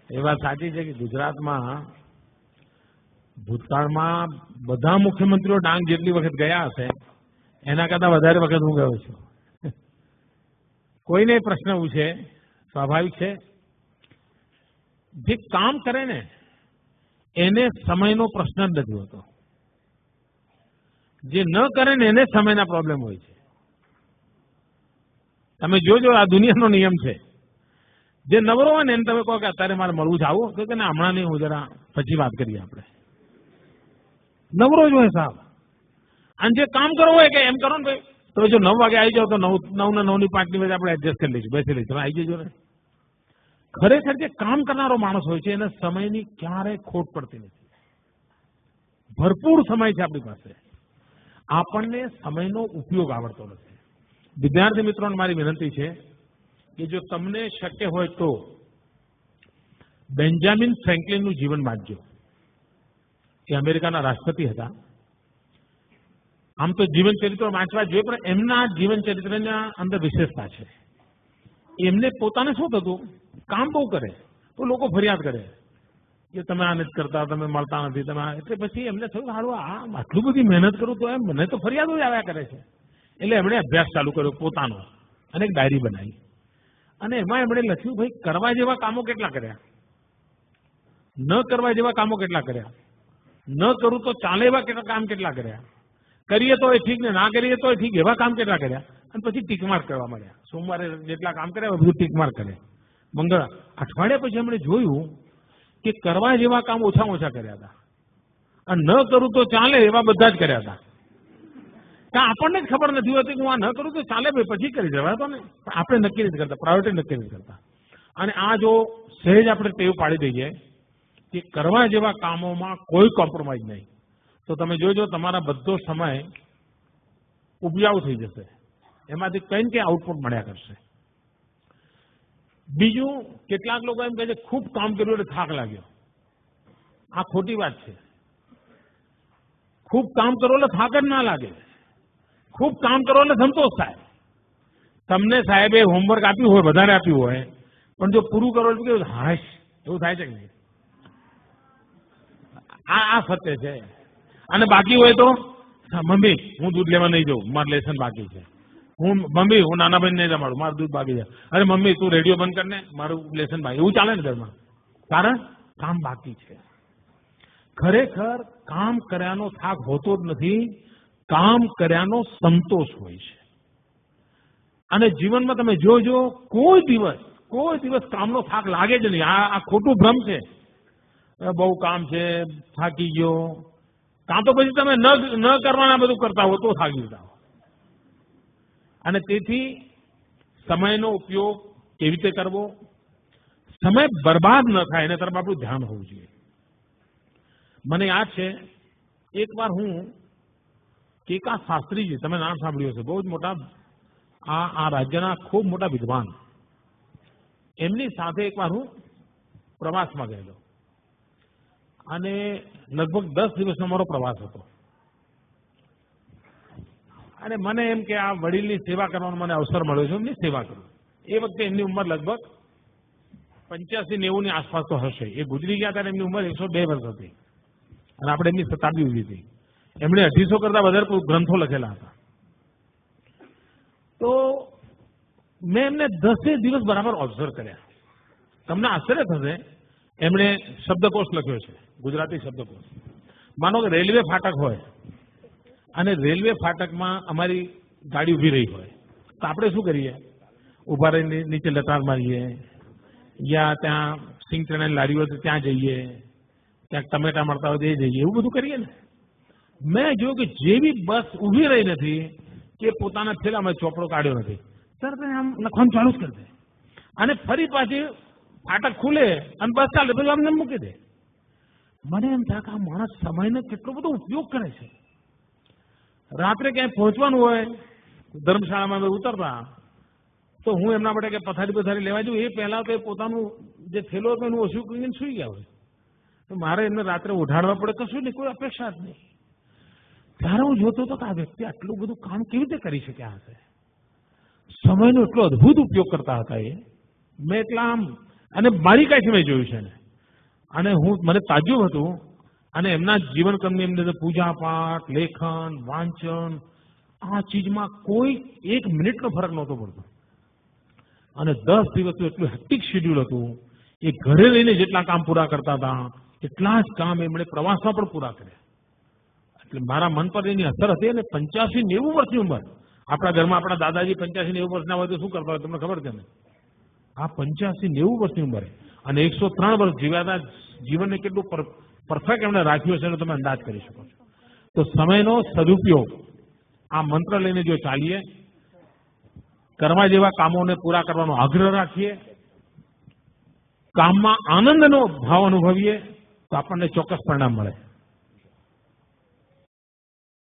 એ વાત સાચી છે કે ગુજરાતમાં ભૂતકાળમાં બધા મુખ્યમંત્રીઓ ડાંગ જેટલી વખત ગયા હશે એના કરતા વધારે વખત હું ગયો છું. કોઈને પ્રશ્ન પૂછે સ્વાભાવિક છે, જે કામ કરે ને એને સમયનો પ્રશ્ન જ નથી હોતો, જે ન કરે ને એને સમયના પ્રોબ્લેમ હોય છે. તમે જોજો, આ દુનિયાનો નિયમ છે. જે નવરો હોય ને એને તમે કહો કે અત્યારે મારે મળવું છે, આવું તો કે ના હમણાં નહીં, હું જરા પછી વાત કરીએ આપણે. નવરો જ હોય સાહેબ. અને જે કામ કરવું હોય કે એમ કરો ને ભાઈ, તો જો 9 વાગે આવી જાઓ તો 9 ને 9 5 વચ્ચે આપણે એડજસ્ટ કરી લઈશું, બેસી લઈશું, આવી જજો ને. ખરેખર જે કામ કરનારો માણસ હોય છે એને સમયની ક્યારેય ખોટ પડતી નથી. ભરપૂર સમય છે આપણી પાસે. આપણને સમયનો ઉપયોગ આવડતો નથી. વિદ્યાર્થી મિત્રોને મારી વિનંતી છે કે જો તમને શક્ય હોય તો બેન્જામિન ફ્રેન્કલિનનું જીવન વાંચજો. એ અમેરિકાના રાષ્ટ્રપતિ હતા. આમ તો જીવન ચરિત્ર વાંચવા જોઈએ, પણ એમના જીવન ચરિત્રના અંદર વિશેષતા છે. એમને પોતાને શું થતું, કામ બહુ કરે તો લોકો ફરિયાદ કરે કે તમે આ નથી કરતા, તમે મળતા નથી, તમે. એટલે પછી એમને થયું હારું આ આટલું બધી મહેનત કરું તો એમ મને તો ફરિયાદો જ આવ્યા કરે છે. એટલે એમણે અભ્યાસ ચાલુ કર્યો પોતાનો અને એક ડાયરી બનાવી અને એમાં એમણે લખ્યું ભાઈ કરવા જેવા કામો કેટલા કર્યા, ન કરવા જેવા કામો કેટલા કર્યા, ન કરું તો ચાલે એવા કામ કેટલા કર્યા, કરીએ તો એ ઠીક ને ના કરીએ તો એ ઠીક એવા કામ કેટલા કર્યા. અને પછી ટીકમાર્ક કરવા માંડ્યા. સોમવારે જેટલા કામ કર્યા બધું ટીકમાર્ક કરે. અઠવાડિયા પછી એમણે જોયું કે કરવા જેવા કામ ઓછામાં ઓછા કર્યા હતા અને ન કરું તો ચાલે એવા બધા જ કર્યા હતા. આપણને જ ખબર નથી હોતી કે હું આ ન કરું તો ચાલે ભાઈ પછી કરી દેવા તો ને, આપણે નક્કી નથી કરતા, પ્રાયોરિટી નક્કી નથી કરતા. અને આ જો સહેજ આપણે ટેવ પાડી દઈએ કે કરવા જેવા કામોમાં કોઈ કોમ્પ્રોમાઇઝ નહીં, તો તમે જોજો તમારા બધો સમય ઉપજાઉ થઈ જશે, એમાંથી કંઈ ને કંઈ આઉટપુટ મળ્યા કરશે. બીજું, કેટલાક લોકો એમ કહે છે ખૂબ કામ કર્યું એટલે થાક લાગ્યો. આ ખોટી વાત છે. ખૂબ કામ કરો એટલે થાક જ ના લાગે. ખૂબ કામ કરો એટલે સંતોષ થાય. તમને સાહેબે હોમવર્ક આપ્યું હોય, વધારે આપ્યું હોય, પણ જો પૂરું કરો એટલે કેવું હાશ એવું થાય છે કે નહીં? આ સત્ય છે. અને બાકી હોય તો મમ્મી હું દૂધ લેવા નહીં જાઉં, મારું લેસન બાકી છે. મમ્મી હું નાના ભાઈ નહીં જમાડું, મારું દૂધ બાકી છે. અરે મમ્મી તું રેડિયો બંધ કરીને મારું લેસન બાકી. એવું ચાલે ને ઘરમાં, કારણ કામ બાકી છે. ખરેખર કામ કર્યાનો થાક હોતો જ નથી, કામ કર્યાનો સંતોષ હોય છે. અને જીવનમાં તમે જોજો કોઈ દિવસ કામનો થાક લાગે જ નહીં. આ ખોટું ભ્રમ છે. બહુ કામ છે, થાકી ગયો. કાં તો પછી તમે ન કરવાના બધું કરતા હો તો થાકી જતા હો. અને તેથી સમયનો ઉપયોગ કેવી રીતે કરવો, સમય બરબાદ ન થાય એના તરફ આપણું ધ્યાન હોવું જોઈએ. મને યાદ છે એકવાર હું કેકા શાસ્ત્રીજી, તમે નામ સાંભળ્યું હશે, બહુ જ મોટા આ રાજ્યના ખૂબ મોટા વિદ્વાન, એમની સાથે એકવાર હું પ્રવાસમાં ગયેલો અને લગભગ 10 દિવસનો મારો પ્રવાસ હતો. અને મને એમ કે આ વડીલની સેવા કરવાનો મને અવસર મળ્યો છે, એમની સેવા કરું. એ વખતે એમની ઉંમર લગભગ 85-90 ની આસપાસ તો હશે. એ ગુજરી ગયા ત્યારે એમની ઉંમર 102 વર્ષ હતી અને આપણે એમની શતાબ્દી ઉભી હતી. એમણે 250 કરતા વધારે ગ્રંથો લખેલા હતા. તો મેં એમને 10 દિવસ બરાબર ઓબ્ઝર્વ કર્યા. તમને આશ્ચર્ય થશે, એમણે શબ્દકોશ લખ્યો છે, ગુજરાતી શબ્દકોશ. માનો કે રેલવે ફાટક હોય અને રેલવે ફાટકમાં અમારી ગાડી ઊભી રહી હોય તો આપણે શું કરીએ? ઊભા રહીને નીચે લતાર મારીએ, યા ત્યાં સિંગ ચણાની લારી હોય તો ત્યાં જઈએ, ક્યાંક ટમેટા મળતા હોય તો એ જઈએ, એવું બધું કરીએ ને. મેં જોયું કે જેવી બસ ઊભી રહી નથી કે પોતાના થેલામાં ચોપડો કાઢ્યો નથી, તરત આમ લખવાનું ચાલુ જ કરી દે અને ફરી પાછી ફાટક ખુલે અને બસ ચાલે પછી અમને મૂકી દે. મને એમ થાય કે આ માણસ સમયનો કેટલો બધો ઉપયોગ કરે છે. રાત્રે ક્યાંય પહોંચવાનું હોય, ધર્મશાળામાં ઉતરતા, તો હું એમના માટે કે પથારી લેવા જઉં એ પહેલા તો પોતાનું જે થેલો હતો એનું ઓછું કરીને સુઈ ગયા હોય, તો મારે એમને રાત્રે ઉઠાડવા પડે, કશું નહીં, કોઈ અપેક્ષા જ નહીં. ત્યારે હું જોતો હતો કે આ વ્યક્તિ આટલું બધું કામ કેવી રીતે કરી શક્યા હશે. સમયનો એટલો અદભુત ઉપયોગ કરતા હતા એ. મેં એટલા આમ અને બારીકાઈથી મેં જોયું છે એને. અને મને તાજુબ હતું. અને એમના જીવનક્રમની અંદર પૂજા પાઠ, લેખન, વાંચન, આ ચીજમાં કોઈ 1 મિનિટનો ફરક નહોતો પડતો. અને 10 દિવસનું એટલું હેક્ટિક શેડ્યુલ હતું. એ ઘરે રહીને જેટલા કામ પૂરા કરતા હતા એટલા જ કામ એમણે પ્રવાસમાં પણ પૂરા કર્યા. એટલે મારા મન પર એની અસર હતી. અને 85-90 વર્ષની ઉંમર. આપણા ઘરમાં આપણા દાદાજી 85-90 વર્ષના હોય તો શું કરતા હોય તમને ખબર છે ને? આ 85-90 વર્ષની ઉંમરે અને 103 વર્ષ જીવ્યા. જીવનને કેટલું પરફેક્ટ એમણે રાખ્યું છે એનો તમે અંદાજ કરી શકો છો. તો સમયનો સદુપયોગ આ મંત્ર લઈને જો ચાલીએ, કરવા જેવા કામોને પૂરા કરવાનો આગ્રહ રાખીએ, કામમાં આનંદનો ભાવ અનુભવીએ તો આપણને ચોક્કસ પરિણામ મળે.